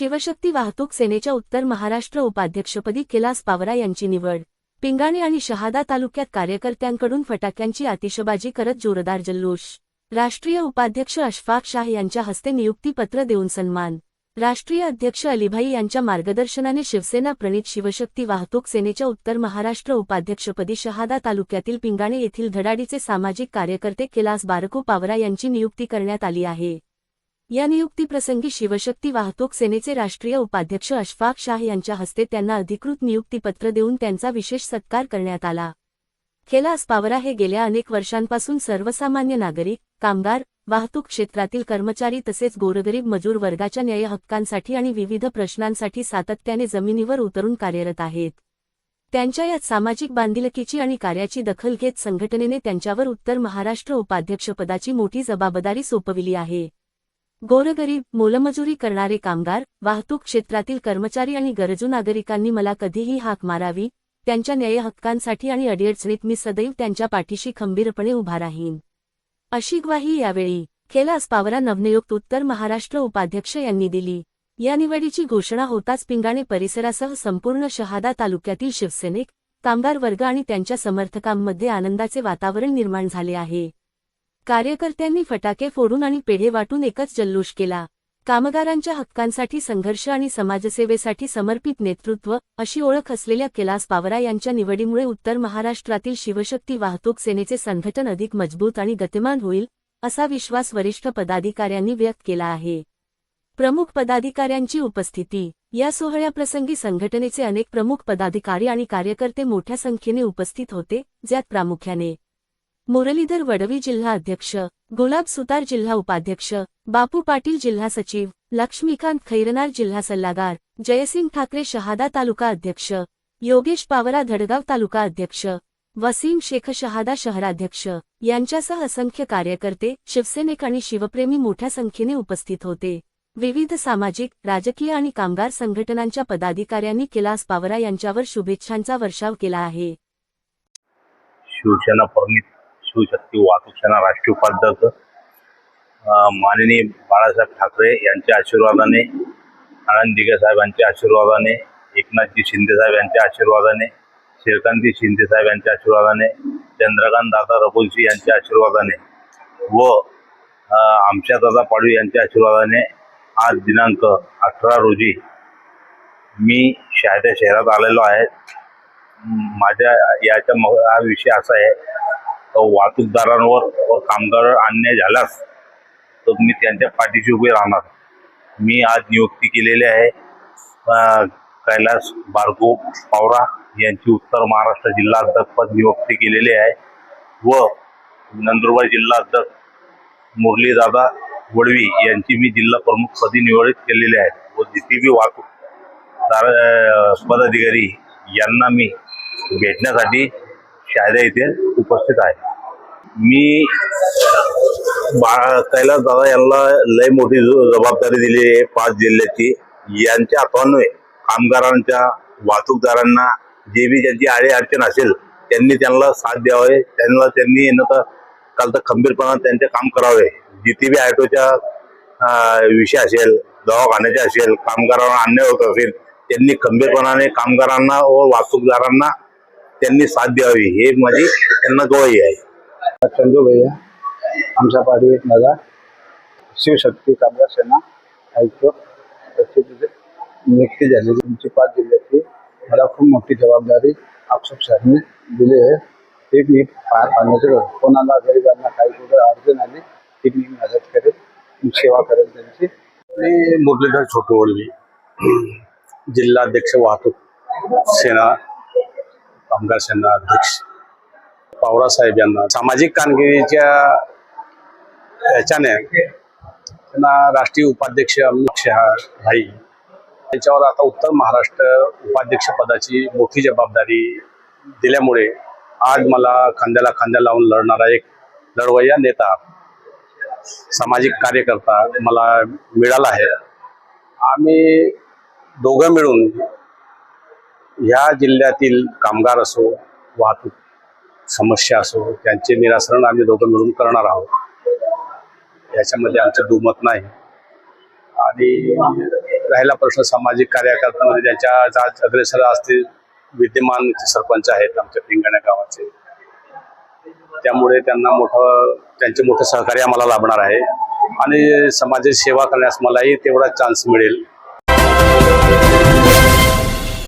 शिवशक्ती वाहतूक सेनेच्या उत्तर महाराष्ट्र उपाध्यक्षपदी कैलास पावरा यांची निवड। पिंगाणे आणि शहादा तालुक्यात कार्यकर्त्यांकडून फटाक्यांची आतिषबाजी करत जोरदार जल्लोष। राष्ट्रीय उपाध्यक्ष अशफाक शाह यांच्या हस्ते नियुक्तीपत्र देऊन सन्मान। राष्ट्रीय अध्यक्ष अलीभाई यांच्या मार्गदर्शनाने शिवसेना प्रणित शिवशक्ती वाहतूक सेनेच्या उत्तर महाराष्ट्र उपाध्यक्षपदी शहादा तालुक्यातील पिंगाणे येथील धडाडीचे सामाजिक कार्यकर्ते कैलास बारकू पावरा यांची नियुक्ती करण्यात आली आहे। या नियुक्तीप्रसंगी शिवशक्ती वाहतूक सेनेचे राष्ट्रीय उपाध्यक्ष अशफाक शाह यांच्या हस्ते त्यांना अधिकृत नियुक्तीपत्र देऊन त्यांचा विशेष सत्कार करण्यात आला। कैलास पावरा हे गेल्या अनेक वर्षांपासून सर्वसामान्य नागरिक, कामगार, वाहतूक क्षेत्रातील कर्मचारी तसेच गोरगरीब मजूर वर्गाच्या न्याय हक्कांसाठी आणि विविध प्रश्नांसाठी सातत्याने जमिनीवर उतरून कार्यरत आहेत। त्यांच्या या सामाजिक बांधिलकीची आणि कार्याची दखल घेत संघटनेने त्यांच्यावर उत्तर महाराष्ट्र उपाध्यक्षपदाची मोठी जबाबदारी सोपविली आहे। गोरगरीब, मोलमजुरी करणारे कामगार, वाहतूक क्षेत्रातील कर्मचारी आणि गरजू नागरिकांनी मला कधीही हाक मारावी, त्यांच्या न्याय हक्कांसाठी आणि अडीअडचणीत मी सदैव त्यांच्या पाठीशी खंबीरपणे उभा राहीन, अशी ग्वाही यावेळी कैलास पावरा नवनियुक्त उत्तर महाराष्ट्र उपाध्यक्ष यांनी दिली। या निवडीची घोषणा होताच पिंगाणे परिसरासह संपूर्ण शहादा तालुक्यातील शिवसैनिक, कामगार वर्ग आणि त्यांच्या समर्थकांमध्ये आनंदाचे वातावरण निर्माण झाले आहे। कार्यकर्त्यांनी फटाके फोडून आणि पेढे वाटून एकच जल्लोष केला। कामगारांच्या हक्कांसाठी संघर्ष आणि समाजसेवेसाठी समर्पित नेतृत्व अशी ओळख असलेल्या कैलास पावरा यांच्या निवडीमुळे उत्तर महाराष्ट्रातील शिवशक्ती वाहतूक सेनेचे संघटन अधिक मजबूत आणि गतिमान होईल, असा विश्वास वरिष्ठ पदाधिकाऱ्यांनी व्यक्त केला आहे। प्रमुख पदाधिकाऱ्यांची उपस्थिती। या सोहळ्याप्रसंगी संघटनेचे अनेक प्रमुख पदाधिकारी आणि कार्यकर्ते मोठ्या संख्येने उपस्थित होते, ज्यात प्रामुख्याने मुरलीधर वडवी जिल्हा अध्यक्ष, गुलाब सुतार जिल्हा उपाध्यक्ष, बापू पाटील जिल्हा सचिव, लक्ष्मीकांत खैरनार जिल्हा सल्लागार, जयसिंग ठाकरे शहादा तालुका अध्यक्ष, योगेश पावरा धडगाव तालुका अध्यक्ष, वसीम शेख शहादा शहराध्यक्ष यांच्यासह असंख्य कार्यकर्ते, शिवसैनिक आणि शिवप्रेमी मोठ्या संख्येने उपस्थित होते। विविध सामाजिक, राजकीय आणि कामगार संघटनांच्या पदाधिकाऱ्यांनी कैलास पावरा यांच्यावर शुभेच्छांचा वर्षाव केला आहे। शिवसेना प्रणित शिवशक्ती वाहतूक सेना राष्ट्रीय उपाध्यक्ष माननीय बाळासाहेब ठाकरे यांच्या आशीर्वादाने, आनंद दिघे साहेबांच्या आशीर्वादाने, एकनाथजी शिंदे साहेब यांच्या आशीर्वादाने, श्रीकांत शिंदे साहेब यांच्या आशीर्वादाने, चंद्रकांत दादा रघुवंशी यांच्या आशीर्वादाने व आमच्या दादा पाडवी यांच्या आशीर्वादाने आज दिनांक 18 रोजी मी शहादा शहरात आलेलो आहे। माझ्या याचा हा विषय असा आहे, वाहतूकदारांवर व कामगारांवर अन्याय झाल्यास तर मी त्यांच्या पाठीशी उभे राहणार। मी आज नियुक्ती केलेली आहे कैलास बारकू पावरा यांची उत्तर महाराष्ट्र जिल्हा अध्यक्षपद नियुक्ती केलेली आहे व नंदुरबार जिल्हा अध्यक्ष मुरलीदादा वडवी यांची मी जिल्हा प्रमुखपदी निवड केलेली आहे व जिथे बी वाहतूकदार पदाधिकारी यांना मी भेटण्यासाठी शहादा येथे उपस्थित आहे। मी कैलास दादा यांना लय मोठी जबाबदारी दिली आहे 5 जिल्ह्याची। यांच्या हाताने कामगारांच्या, वाहतूकदारांना जे बी ज्यांची अडचण असेल त्यांनी त्यांना साथ द्यावे, त्यांनी काल तर खंबीरपणा त्यांचे काम करावे। जिथे बी ऑटोच्या विषय असेल, दवाखान्याचे असेल, कामगारांना अन्याय होत असेल त्यांनी खंबीरपणाने कामगारांना व वाहतूकदारांना त्यांनी साथ द्यावी, हे माझी त्यांना ग्वाही आहे। चंदू भैया आमचा पाडवी नगर शिवशक्ती कामगार सेना आयुक्त नियुक्ती झालेली तुमची 5 जिल्ह्याची मला खूप मोठी जबाबदारी अशफाक शाहने दिली आहे। ते मी पार पाडण्याचं कोणाला गरिबांना काही कुठे अडचण आली ती मी मदत करेल, सेवा करेल त्यांची। मी मुरलीधर छोटू वडवी जिल्हा अध्यक्ष वाहतूक सेना कामगार सेना अध्यक्ष पावरा साहेब यांना सामाजिक कामगिरीच्या याच्याने त्यांना राष्ट्रीय उपाध्यक्ष अमित शहा भाई यांच्यावर आता उत्तर महाराष्ट्र उपाध्यक्ष पदाची मोठी जबाबदारी दिल्यामुळे आज मला खांद्याला खांद्या लावून लढणारा एक लढवय्या नेता, सामाजिक कार्यकर्ता मला मिळाला आहे। आम्ही दोघं मिळून ह्या जिल्ह्यातील कामगार असो, वाहतूक समस्या असो, त्यांचे निराकरण आम्ही दोघं मिळून करणार आहोत। याच्यामध्ये आमचं दुमत नाही आणि राहिला प्रश्न सामाजिक कार्यकर्त्यांमध्ये त्यांच्या अग्रेसर असतील विद्यमान सरपंच आहेत आमच्या पिंगाण्या गावाचे, त्यामुळे त्यांचे मोठं सहकार्य आम्हाला लाभणार आहे आणि समाजाची सेवा करण्यास मलाही तेवढा चान्स मिळेल